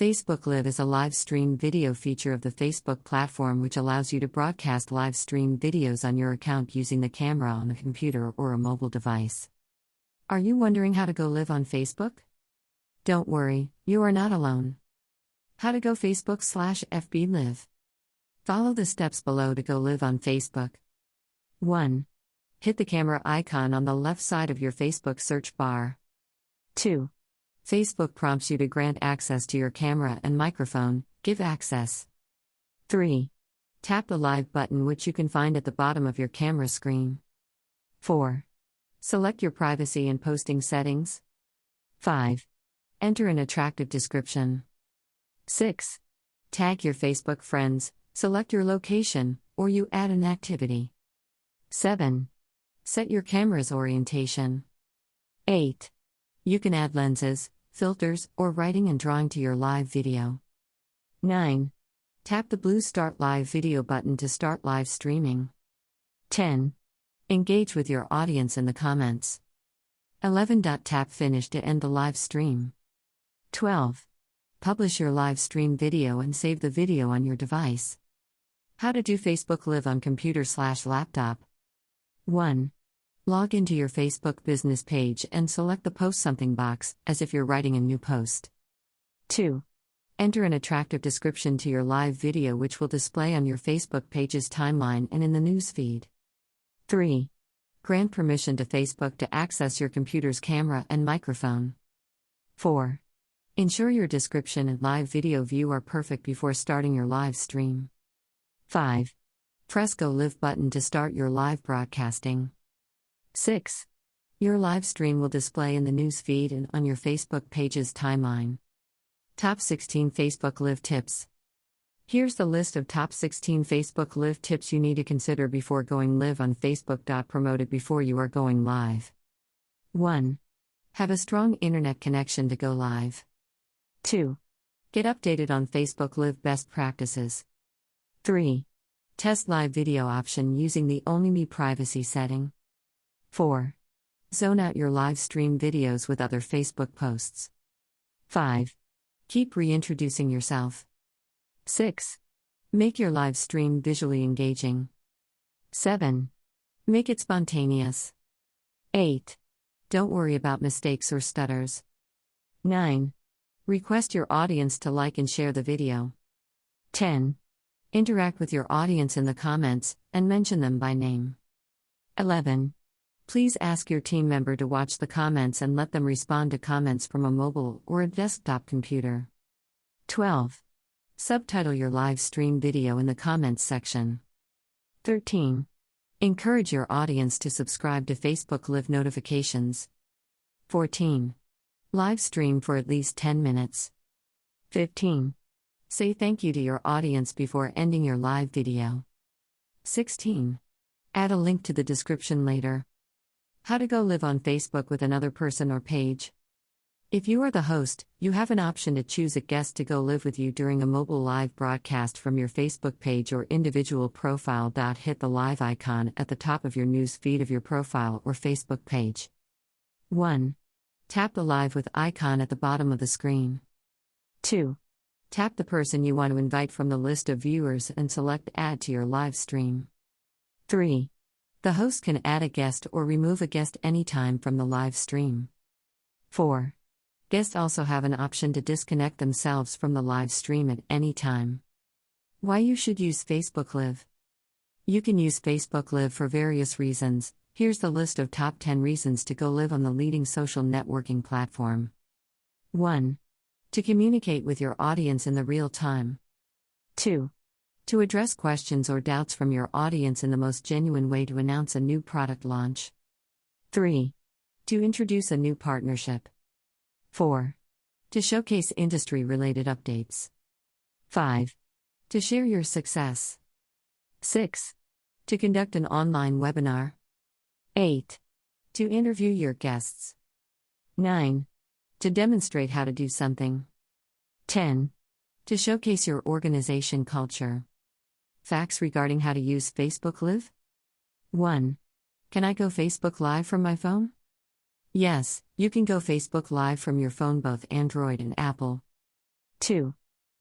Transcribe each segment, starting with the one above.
Facebook Live is a live stream video feature of the Facebook platform which allows you to broadcast live stream videos on your account using the camera on a computer or a mobile device. Are you wondering how to go live on Facebook? Don't worry, you are not alone. How to go Facebook/FB Live. Follow the steps below to go live on Facebook. 1. Hit the camera icon on the left side of your Facebook search bar. 2. Facebook prompts you to grant access to your camera and microphone. Give access. 3. Tap the live button which you can find at the bottom of your camera screen. 4. Select your privacy and posting settings. 5. Enter an attractive description. 6. Tag your Facebook friends, select your location, or you add an activity. 7. Set your camera's orientation. 8. You can add lenses, filters, or writing and drawing to your live video. 9. Tap the blue Start Live Video button to start live streaming. 10. Engage with your audience in the comments. 11. Tap Finish to end the live stream. 12. Publish your live stream video and save the video on your device. How to do Facebook Live on computer/laptop. 1. Log into your Facebook business page and select the Post Something box, as if you're writing a new post. 2. Enter an attractive description to your live video which will display on your Facebook page's timeline and in the news feed. 3. Grant permission to Facebook to access your computer's camera and microphone. 4. Ensure your description and live video view are perfect before starting your live stream. 5. Press Go Live button to start your live broadcasting. 6. Your live stream will display in the news feed and on your Facebook page's timeline. Top 16 Facebook Live Tips. Here's the list of top 16 Facebook Live tips you need to consider before going live on Facebook. Promote it before you are going live. 1. Have a strong internet connection to go live. 2. Get updated on Facebook Live best practices. 3. Test live video option using the Only Me privacy setting. 4. Zone out your live stream videos with other Facebook posts. 5. Keep reintroducing yourself. 6. Make your live stream visually engaging. 7. Make it spontaneous. 8. Don't worry about mistakes or stutters. 9. Request your audience to like and share the video. 10. Interact with your audience in the comments, and mention them by name. 11. Please ask your team member to watch the comments and let them respond to comments from a mobile or a desktop computer. 12. Subtitle your live stream video in the comments section. 13. Encourage your audience to subscribe to Facebook Live notifications. 14. Live stream for at least 10 minutes. 15. Say thank you to your audience before ending your live video. 16. Add a link to the description later. How to go live on Facebook with another person or page. If you are the host, you have an option to choose a guest to go live with you during a mobile live broadcast from your Facebook page or individual profile. Hit the live icon at the top of your news feed of your profile or Facebook page. 1. Tap the live with icon at the bottom of the screen. 2. Tap the person you want to invite from the list of viewers and select Add to your live stream. 3. The host can add a guest or remove a guest anytime from the live stream. 4. Guests also have an option to disconnect themselves from the live stream at any time. Why you should use Facebook Live. You can use Facebook Live for various reasons. Here's the list of top 10 reasons to go live on the leading social networking platform. 1. To communicate with your audience in the real time. 2. To address questions or doubts from your audience in the most genuine way to announce a new product launch. 3. To introduce a new partnership. 4. To showcase industry-related updates. 5. To share your success. 6. To conduct an online webinar. 8. To interview your guests. 9. To demonstrate how to do something. 10. To showcase your organization culture. Facts regarding how to use Facebook Live. 1. Can I go Facebook Live from my phone? Yes, you can go Facebook Live from your phone, both Android and Apple. 2.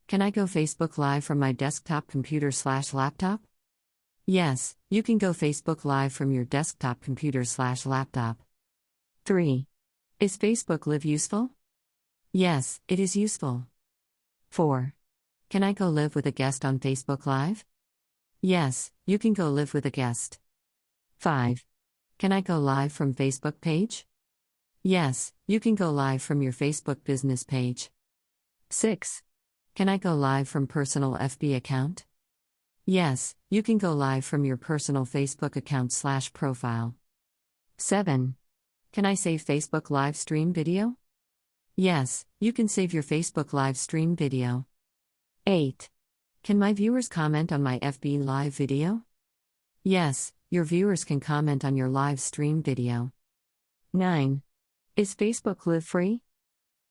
Can I go Facebook Live from my desktop computer/laptop? Yes, you can go Facebook Live from your desktop computer/laptop. 3. Is Facebook Live useful? Yes, it is useful. 4. Can I go live with a guest on Facebook Live? Yes, you can go live with a guest. 5. Can I go live from Facebook page? Yes, you can go live from your Facebook business page. 6. Can I go live from personal FB account? Yes, you can go live from your personal Facebook account/profile. 7. Can I save Facebook live stream video? Yes, you can save your Facebook live stream video. 8. Can my viewers comment on my FB live video? Yes, your viewers can comment on your live stream video. 9. Is Facebook Live free?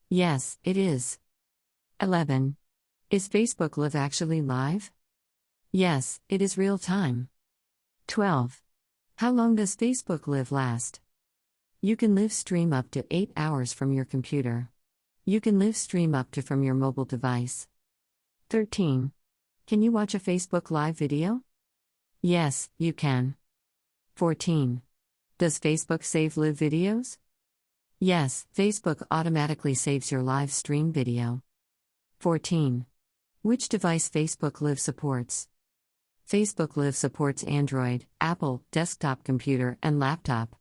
Yes, it is. 11. Is Facebook Live actually live? Yes, it is real time. 12. How long does Facebook Live last? You can live stream up to 8 hours from your computer. You can live stream up to from your mobile device. 13. Can you watch a Facebook Live video? Yes, you can. 14. Does Facebook save live videos? Yes, Facebook automatically saves your live stream video. 14. Which device Facebook Live supports? Facebook Live supports Android, Apple, desktop computer, and laptop.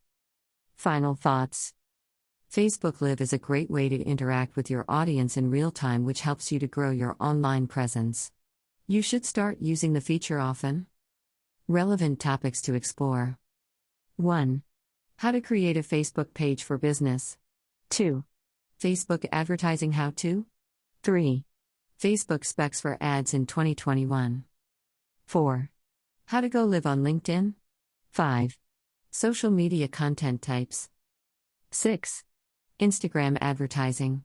Final thoughts. Facebook Live is a great way to interact with your audience in real time, which helps you to grow your online presence. You should start using the feature often. Relevant topics to explore. 1. How to create a Facebook page for business. 2. Facebook advertising how-to. 3. Facebook specs for ads in 2021. 4. How to go live on LinkedIn. 5. Social media content types. 6. Instagram advertising.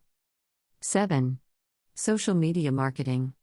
7. Social media marketing.